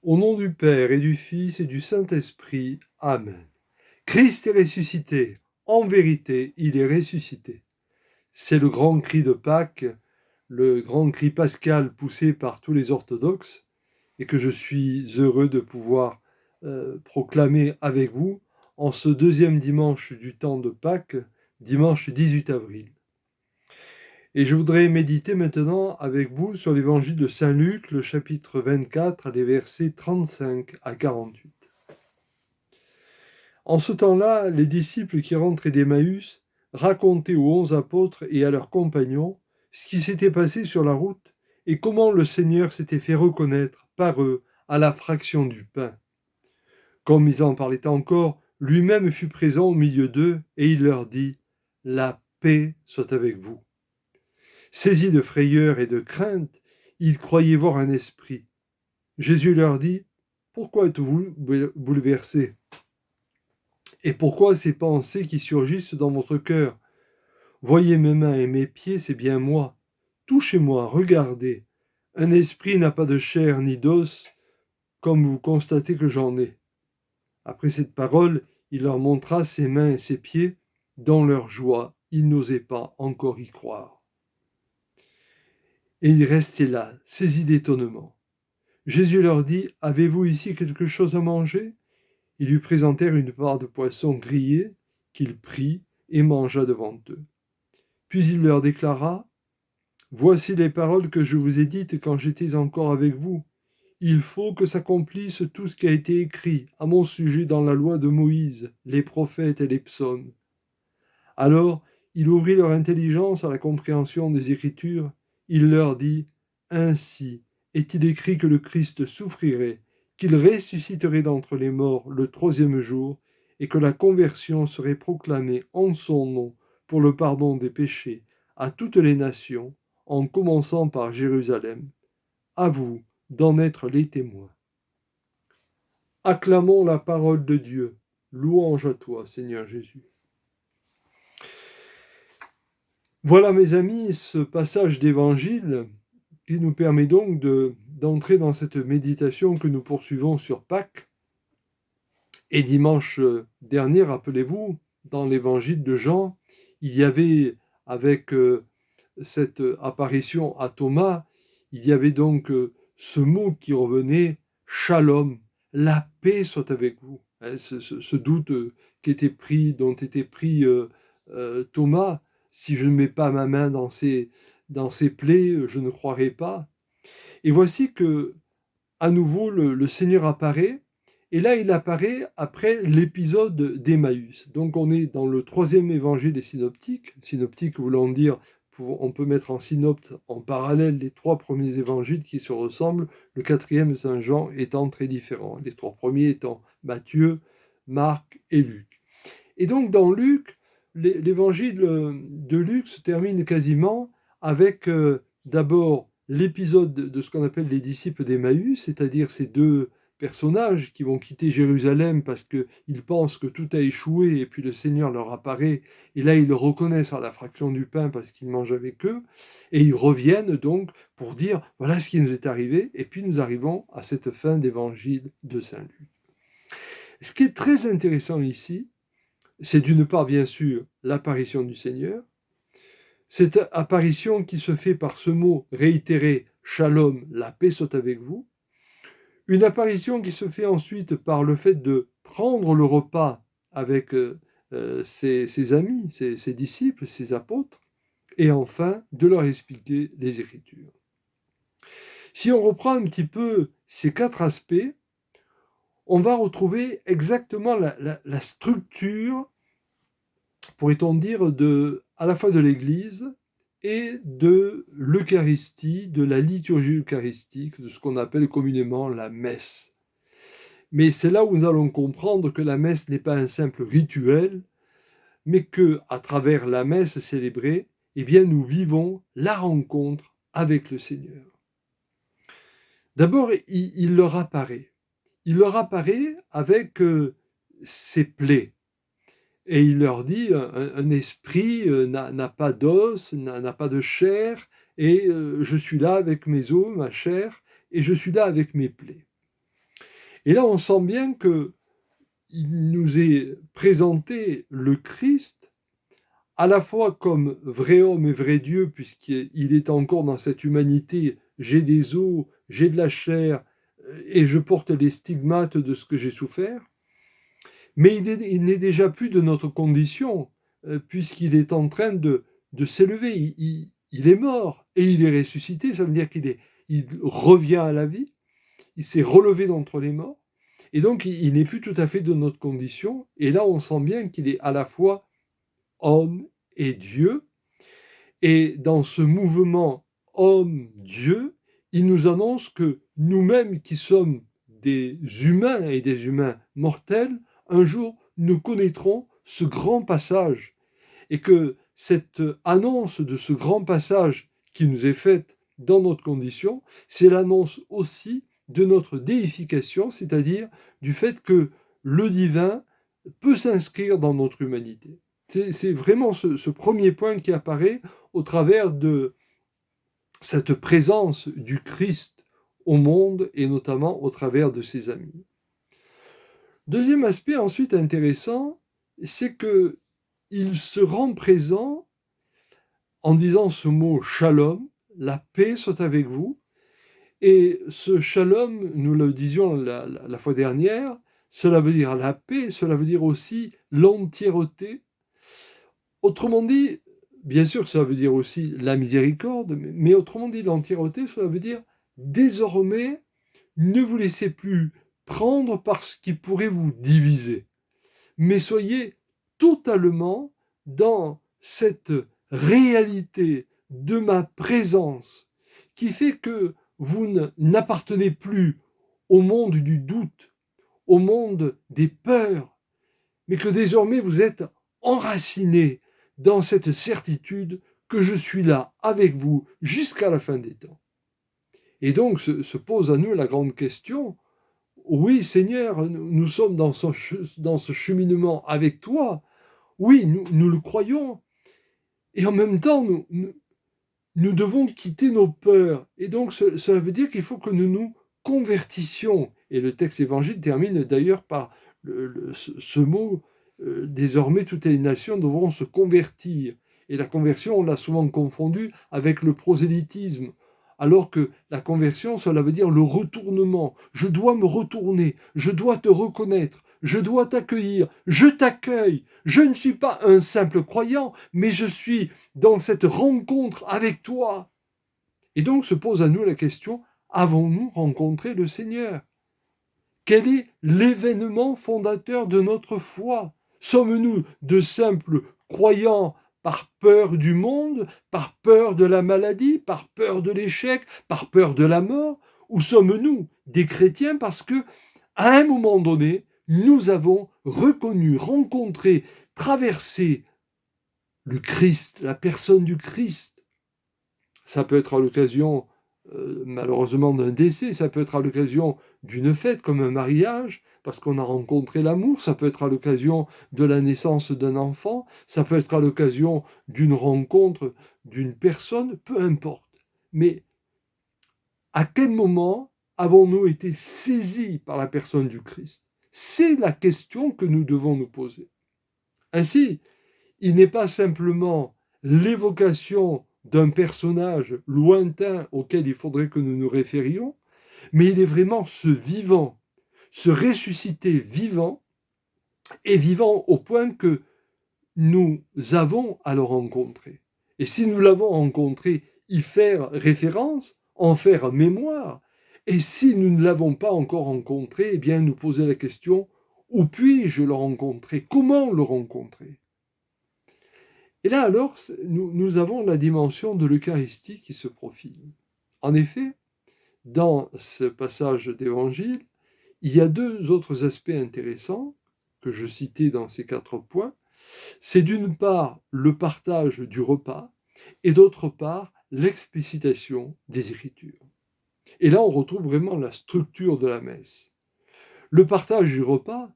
Au nom du Père et du Fils et du Saint-Esprit. Amen. Christ est ressuscité. En vérité, il est ressuscité. C'est le grand cri de Pâques, le grand cri pascal poussé par tous les orthodoxes et que je suis heureux de pouvoir proclamer avec vous en ce deuxième dimanche du temps de Pâques, dimanche 18 avril. Et je voudrais méditer maintenant avec vous sur l'évangile de Saint Luc, le chapitre 24, les versets 35 à 48. En ce temps-là, les disciples qui rentraient d'Emmaüs racontaient aux 11 apôtres et à leurs compagnons ce qui s'était passé sur la route et comment le Seigneur s'était fait reconnaître par eux à la fraction du pain. Comme ils en parlaient encore, lui-même fut présent au milieu d'eux et il leur dit « La paix soit avec vous ». Saisis de frayeur et de crainte, ils croyaient voir un esprit. Jésus leur dit « Pourquoi êtes-vous bouleversés ? Et pourquoi ces pensées qui surgissent dans votre cœur ? Voyez mes mains et mes pieds, c'est bien moi. Touchez-moi, regardez. Un esprit n'a pas de chair ni d'os, comme vous constatez que j'en ai. » Après cette parole, il leur montra ses mains et ses pieds. Dans leur joie, ils n'osaient pas encore y croire. Et ils restaient là, saisis d'étonnement. Jésus leur dit « Avez-vous ici quelque chose à manger ?» Ils lui présentèrent une part de poisson grillé qu'il prit et mangea devant eux. Puis il leur déclara « Voici les paroles que je vous ai dites quand j'étais encore avec vous. Il faut que s'accomplisse tout ce qui a été écrit à mon sujet dans la loi de Moïse, les prophètes et les psaumes. » Alors, il ouvrit leur intelligence à la compréhension des Écritures. Il leur dit « Ainsi est-il écrit que le Christ souffrirait, qu'il ressusciterait d'entre les morts le 3e jour, et que la conversion serait proclamée en son nom pour le pardon des péchés à toutes les nations, en commençant par Jérusalem. À vous d'en être les témoins. » Acclamons la parole de Dieu. Louange à toi, Seigneur Jésus. Voilà, mes amis, ce passage d'évangile qui nous permet donc d'entrer dans cette méditation que nous poursuivons sur Pâques. Et dimanche dernier, rappelez-vous, dans l'évangile de Jean, il y avait, avec cette apparition à Thomas, il y avait donc ce mot qui revenait, shalom, la paix soit avec vous. Ce doute dont était pris Thomas, si je ne mets pas ma main dans ses plaies, je ne croirai pas. Et voici que, à nouveau, le Seigneur apparaît, et là, il apparaît après l'épisode d'Emmaüs. Donc, on est dans le 3e évangile des synoptiques. Synoptique voulant dire, on peut mettre en synopte, en parallèle, les 3 premiers évangiles qui se ressemblent, le 4e, Saint Jean, étant très différent. Les 3 premiers étant Matthieu, Marc et Luc. Et donc, dans Luc, l'évangile de Luc se termine quasiment avec d'abord l'épisode de ce qu'on appelle les disciples d'Emmaüs, c'est-à-dire ces 2 personnages qui vont quitter Jérusalem parce qu'ils pensent que tout a échoué et puis le Seigneur leur apparaît et là ils le reconnaissent à la fraction du pain parce qu'ils mangent avec eux et ils reviennent donc pour dire voilà ce qui nous est arrivé et puis nous arrivons à cette fin d'évangile de Saint Luc. Ce qui est très intéressant ici, c'est d'une part bien sûr l'apparition du Seigneur, cette apparition qui se fait par ce mot réitéré « Shalom, la paix soit avec vous », une apparition qui se fait ensuite par le fait de prendre le repas avec ses amis, ses disciples, ses apôtres, et enfin de leur expliquer les Écritures. Si on reprend un petit peu ces 4 aspects, on va retrouver exactement la structure, pourrait-on dire, à la fois de l'Église et de l'Eucharistie, de la liturgie eucharistique, de ce qu'on appelle communément la messe. Mais c'est là où nous allons comprendre que la messe n'est pas un simple rituel, mais que, à travers la messe célébrée, eh bien, nous vivons la rencontre avec le Seigneur. D'abord, il leur apparaît. Il leur apparaît avec ses plaies. Et il leur dit, un esprit n'a pas d'os, n'a pas de chair, et je suis là avec mes os, ma chair, et je suis là avec mes plaies. Et là, on sent bien qu'il nous est présenté le Christ à la fois comme vrai homme et vrai Dieu, puisqu'il est encore dans cette humanité, j'ai des os, j'ai de la chair, et je porte les stigmates de ce que j'ai souffert, mais il n'est déjà plus de notre condition, puisqu'il est en train de s'élever. Il est mort et il est ressuscité, ça veut dire il revient à la vie, il s'est relevé d'entre les morts, et donc il n'est plus tout à fait de notre condition, et là on sent bien qu'il est à la fois homme et Dieu, et dans ce mouvement homme-Dieu, il nous annonce que nous-mêmes qui sommes des humains et des humains mortels, un jour nous connaîtrons ce grand passage, et que cette annonce de ce grand passage qui nous est faite dans notre condition, c'est l'annonce aussi de notre déification, c'est-à-dire du fait que le divin peut s'inscrire dans notre humanité. C'est vraiment ce premier point qui apparaît au travers de cette présence du Christ au monde et notamment au travers de ses amis. Deuxième aspect ensuite intéressant, c'est que il se rend présent en disant ce mot shalom, la paix soit avec vous. Et ce shalom, nous le disions la fois dernière, cela veut dire la paix, cela veut dire aussi l'entièreté. Autrement dit, bien sûr, ça veut dire aussi la miséricorde, mais autrement dit, l'entièreté, cela veut dire désormais, ne vous laissez plus prendre par ce qui pourrait vous diviser, mais soyez totalement dans cette réalité de ma présence qui fait que vous n'appartenez plus au monde du doute, au monde des peurs, mais que désormais vous êtes enracinés dans cette certitude que je suis là avec vous jusqu'à la fin des temps. Et donc se pose à nous la grande question, oui Seigneur, nous sommes dans ce cheminement avec toi, oui, nous le croyons, et en même temps, nous devons quitter nos peurs. Et donc, cela veut dire qu'il faut que nous nous convertissions. Et le texte évangile termine d'ailleurs par ce mot, désormais toutes les nations devront se convertir. Et la conversion, on l'a souvent confondue avec le prosélytisme. Alors que la conversion, cela veut dire le retournement. Je dois me retourner, je dois te reconnaître, je dois t'accueillir, je t'accueille. Je ne suis pas un simple croyant, mais je suis dans cette rencontre avec toi. Et donc se pose à nous la question, avons-nous rencontré le Seigneur? Quel est l'événement fondateur de notre foi? Sommes-nous de simples croyants par peur du monde, par peur de la maladie, par peur de l'échec, par peur de la mort? Ou sommes-nous des chrétiens parce que, à un moment donné, nous avons reconnu, rencontré, traversé le Christ, la personne du Christ? Ça peut être à l'occasion, malheureusement, d'un décès, ça peut être à l'occasion d'une fête comme un mariage, parce qu'on a rencontré l'amour, ça peut être à l'occasion de la naissance d'un enfant, ça peut être à l'occasion d'une rencontre d'une personne, peu importe. Mais à quel moment avons-nous été saisis par la personne du Christ? C'est la question que nous devons nous poser. Ainsi, il n'est pas simplement l'évocation d'un personnage lointain auquel il faudrait que nous nous référions, mais il est vraiment ce vivant, ce ressuscité vivant, et vivant au point que nous avons à le rencontrer. Et si nous l'avons rencontré, y faire référence, en faire mémoire. Et si nous ne l'avons pas encore rencontré, eh bien nous poser la question, où puis-je le rencontrer? Comment le rencontrer? Et là alors, nous avons la dimension de l'Eucharistie qui se profile. En effet, dans ce passage d'évangile, il y a deux autres aspects intéressants que je citais dans ces 4 points. C'est d'une part le partage du repas et d'autre part l'explicitation des Écritures. Et là, on retrouve vraiment la structure de la messe. Le partage du repas,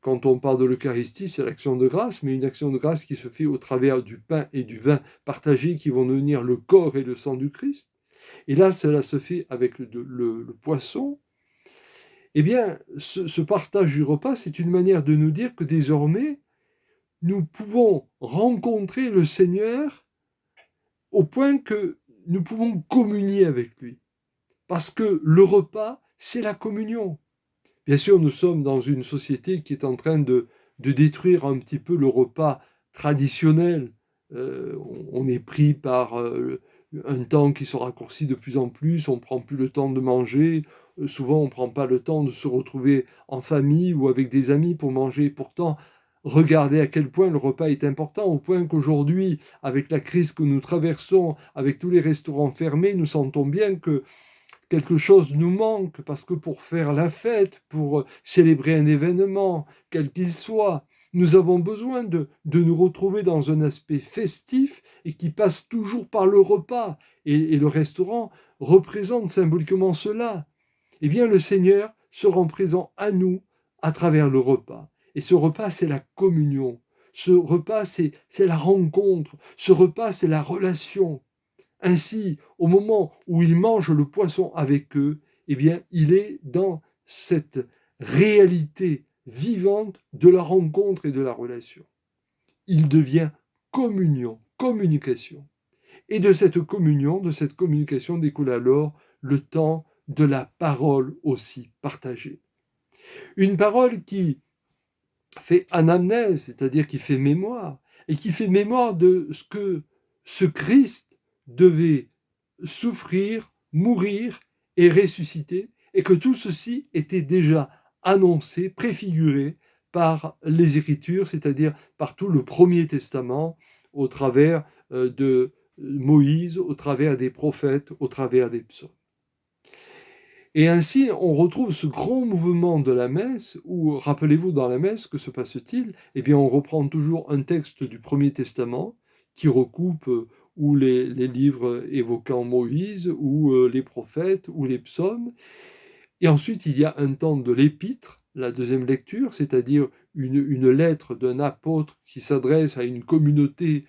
quand on parle de l'Eucharistie, c'est l'action de grâce, mais une action de grâce qui se fait au travers du pain et du vin partagés qui vont devenir le corps et le sang du Christ. Et là, cela se fait avec le poisson. Eh bien, ce partage du repas, c'est une manière de nous dire que désormais, nous pouvons rencontrer le Seigneur au point que nous pouvons communier avec lui. Parce que le repas, c'est la communion. Bien sûr, nous sommes dans une société qui est en train de détruire un petit peu le repas traditionnel. On est pris par un temps qui se raccourcit de plus en plus, on ne prend plus le temps de manger, souvent on ne prend pas le temps de se retrouver en famille ou avec des amis pour manger. Pourtant, regardez à quel point le repas est important, au point qu'aujourd'hui, avec la crise que nous traversons, avec tous les restaurants fermés, nous sentons bien que quelque chose nous manque, parce que pour faire la fête, pour célébrer un événement, quel qu'il soit, nous avons besoin de nous retrouver dans un aspect festif et qui passe toujours par le repas. Et le restaurant représente symboliquement cela. Eh bien, le Seigneur se rend présent à nous à travers le repas. Et ce repas, c'est la communion. Ce repas, c'est la rencontre. Ce repas, c'est la relation. Ainsi, au moment où il mange le poisson avec eux, eh bien, il est dans cette réalité vivante de la rencontre et de la relation. Il devient communion, communication. Et de cette communion, de cette communication découle alors le temps de la parole aussi partagée. Une parole qui fait anamnèse, c'est-à-dire qui fait mémoire, et qui fait mémoire de ce que ce Christ devait souffrir, mourir et ressusciter, et que tout ceci était déjà annoncé, préfiguré par les Écritures, c'est-à-dire par tout le Premier Testament, au travers de Moïse, au travers des prophètes, au travers des psaumes. Et ainsi, on retrouve ce grand mouvement de la messe, où, rappelez-vous, dans la messe, que se passe-t-il? Eh bien, on reprend toujours un texte du Premier Testament, qui recoupe ou les livres évoquant Moïse, ou les prophètes, ou les psaumes. Et ensuite, il y a un temps de l'épître, la deuxième lecture, c'est-à-dire une lettre d'un apôtre qui s'adresse à une communauté.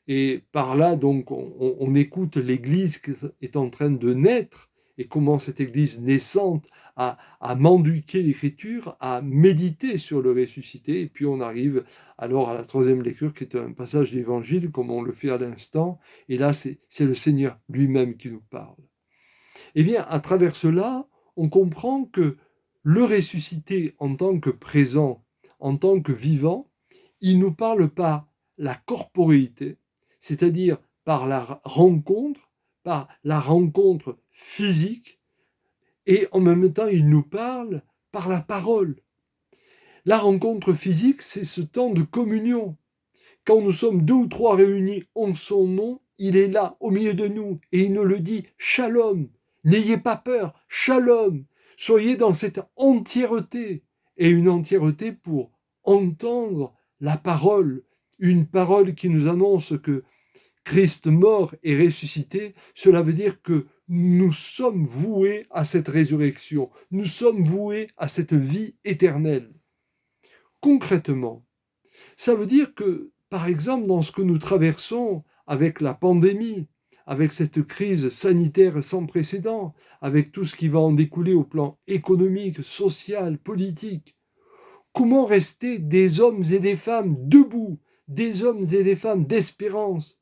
Et par là, donc, on écoute l'Église qui est en train de naître, et comment cette Église naissante a mendiqué l'Écriture, a médité sur le ressuscité, et puis on arrive alors à la troisième lecture, qui est un passage d'Évangile, comme on le fait à l'instant, et là, c'est le Seigneur lui-même qui nous parle. Eh bien, à travers cela, on comprend que le ressuscité en tant que présent, en tant que vivant, il nous parle par la corporéité, c'est-à-dire par la rencontre physique, et en même temps, il nous parle par la parole. La rencontre physique, c'est ce temps de communion. Quand nous sommes deux ou trois réunis en son nom, il est là, au milieu de nous, et il nous le dit, Shalom, n'ayez pas peur, Shalom, soyez dans cette entièreté, et une entièreté pour entendre la parole, une parole qui nous annonce que Christ mort et ressuscité, cela veut dire que nous sommes voués à cette résurrection, nous sommes voués à cette vie éternelle. Concrètement, ça veut dire que, par exemple, dans ce que nous traversons avec la pandémie, avec cette crise sanitaire sans précédent, avec tout ce qui va en découler au plan économique, social, politique, comment rester des hommes et des femmes debout, des hommes et des femmes d'espérance?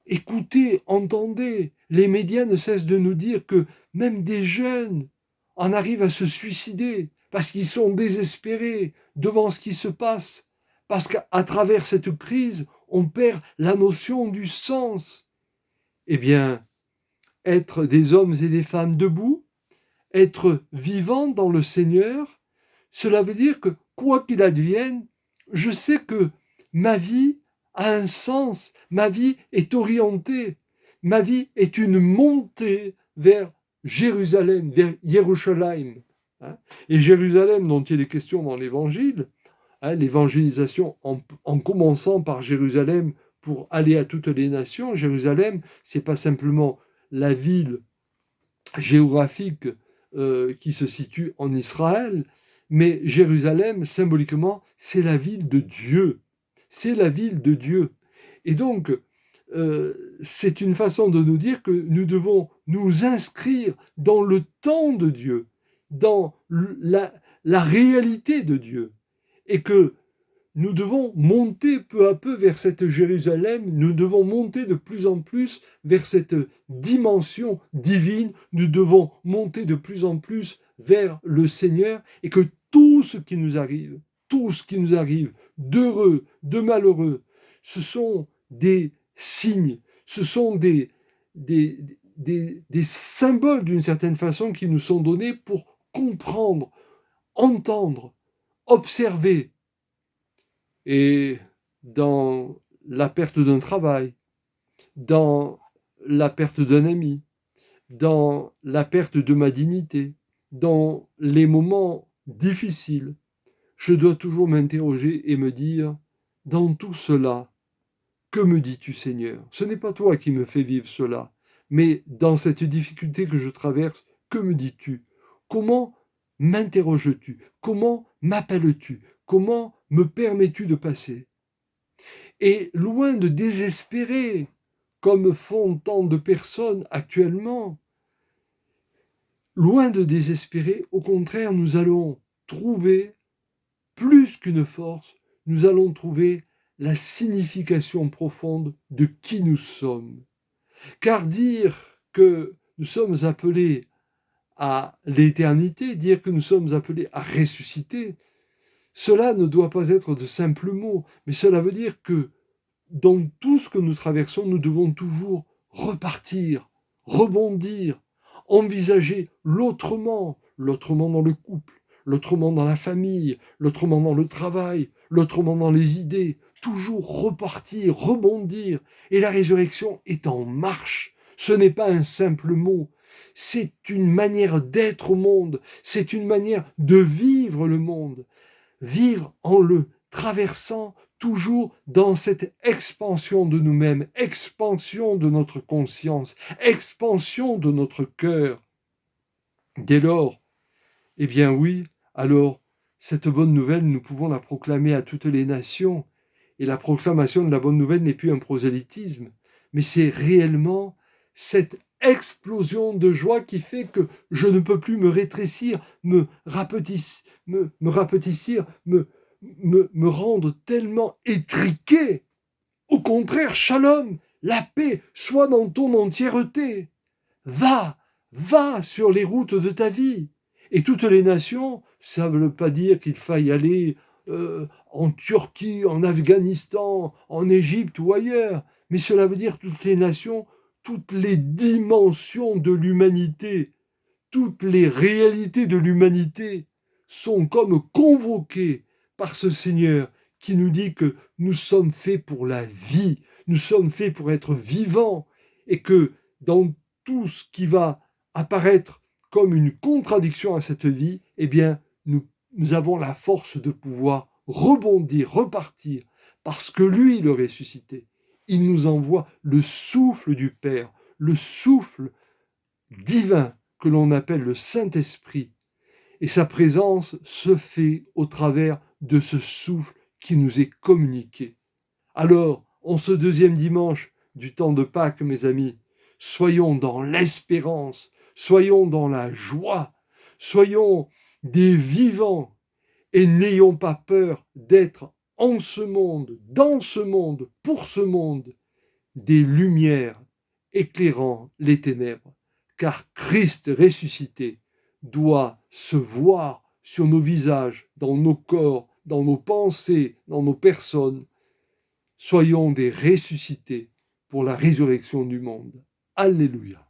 Écoutez, entendez, les médias ne cessent de nous dire que même des jeunes en arrivent à se suicider parce qu'ils sont désespérés devant ce qui se passe, parce qu'à travers cette crise, on perd la notion du sens. Eh bien, être des hommes et des femmes debout, être vivant dans le Seigneur, cela veut dire que quoi qu'il advienne, je sais que ma vie a un sens, ma vie est orientée, ma vie est une montée vers Jérusalem, vers Yerushalayim. Et Jérusalem, dont il est question dans l'Évangile, l'évangélisation en commençant par Jérusalem pour aller à toutes les nations. Jérusalem, c'est pas simplement la ville géographique qui se situe en Israël, mais Jérusalem, symboliquement, c'est la ville de Dieu. C'est la ville de Dieu. Et donc, c'est une façon de nous dire que nous devons nous inscrire dans le temps de Dieu, dans la réalité de Dieu, et que nous devons monter peu à peu vers cette Jérusalem, nous devons monter de plus en plus vers cette dimension divine, nous devons monter de plus en plus vers le Seigneur, et que tout ce qui nous arrive, d'heureux, de malheureux, ce sont des signes, ce sont des symboles d'une certaine façon qui nous sont donnés pour comprendre, entendre, observer. Et dans la perte d'un travail, dans la perte d'un ami, dans la perte de ma dignité, dans les moments difficiles, je dois toujours m'interroger et me dire, dans tout cela, que me dis-tu, Seigneur? Ce n'est pas toi qui me fais vivre cela, mais dans cette difficulté que je traverse, que me dis-tu? Comment m'interroges-tu? Comment m'appelles-tu? Comment me permets-tu de passer? Et loin de désespérer, comme font tant de personnes actuellement, loin de désespérer, au contraire, nous allons trouver plus qu'une force, nous allons trouver la signification profonde de qui nous sommes. Car dire que nous sommes appelés à l'éternité, dire que nous sommes appelés à ressusciter, cela ne doit pas être de simples mots, mais cela veut dire que dans tout ce que nous traversons, nous devons toujours repartir, rebondir, envisager l'autrement dans le couple, l'autrement dans la famille, l'autrement dans le travail, l'autrement dans les idées, toujours repartir, rebondir. Et la résurrection est en marche. Ce n'est pas un simple mot, c'est une manière d'être au monde, c'est une manière de vivre le monde, vivre en le traversant toujours dans cette expansion de nous-mêmes, expansion de notre conscience, expansion de notre cœur. Dès lors, eh bien oui, alors cette bonne nouvelle, nous pouvons la proclamer à toutes les nations. Et la proclamation de la bonne nouvelle n'est plus un prosélytisme, mais c'est réellement cette explosion de joie qui fait que je ne peux plus me rétrécir, me rapetissir, me rendre tellement étriqué. Au contraire, shalom, la paix soit dans ton entièreté. Va sur les routes de ta vie. Et toutes les nations, ça ne veut pas dire qu'il faille aller en Turquie, en Afghanistan, en Égypte ou ailleurs, mais cela veut dire toutes les nations, toutes les dimensions de l'humanité, toutes les réalités de l'humanité sont comme convoquées par ce Seigneur qui nous dit que nous sommes faits pour la vie, nous sommes faits pour être vivants, et que dans tout ce qui va apparaître comme une contradiction à cette vie, eh bien, nous avons la force de pouvoir rebondir, repartir, parce que lui, le ressuscité, il nous envoie le souffle du Père, le souffle divin que l'on appelle le Saint-Esprit. Et sa présence se fait au travers de ce souffle qui nous est communiqué. Alors, en ce deuxième dimanche du temps de Pâques, mes amis, soyons dans l'espérance, soyons dans la joie, soyons des vivants et n'ayons pas peur d'être en ce monde, dans ce monde, pour ce monde, des lumières éclairant les ténèbres. Car Christ ressuscité doit se voir sur nos visages, dans nos corps, dans nos pensées, dans nos personnes. Soyons des ressuscités pour la résurrection du monde. Alléluia.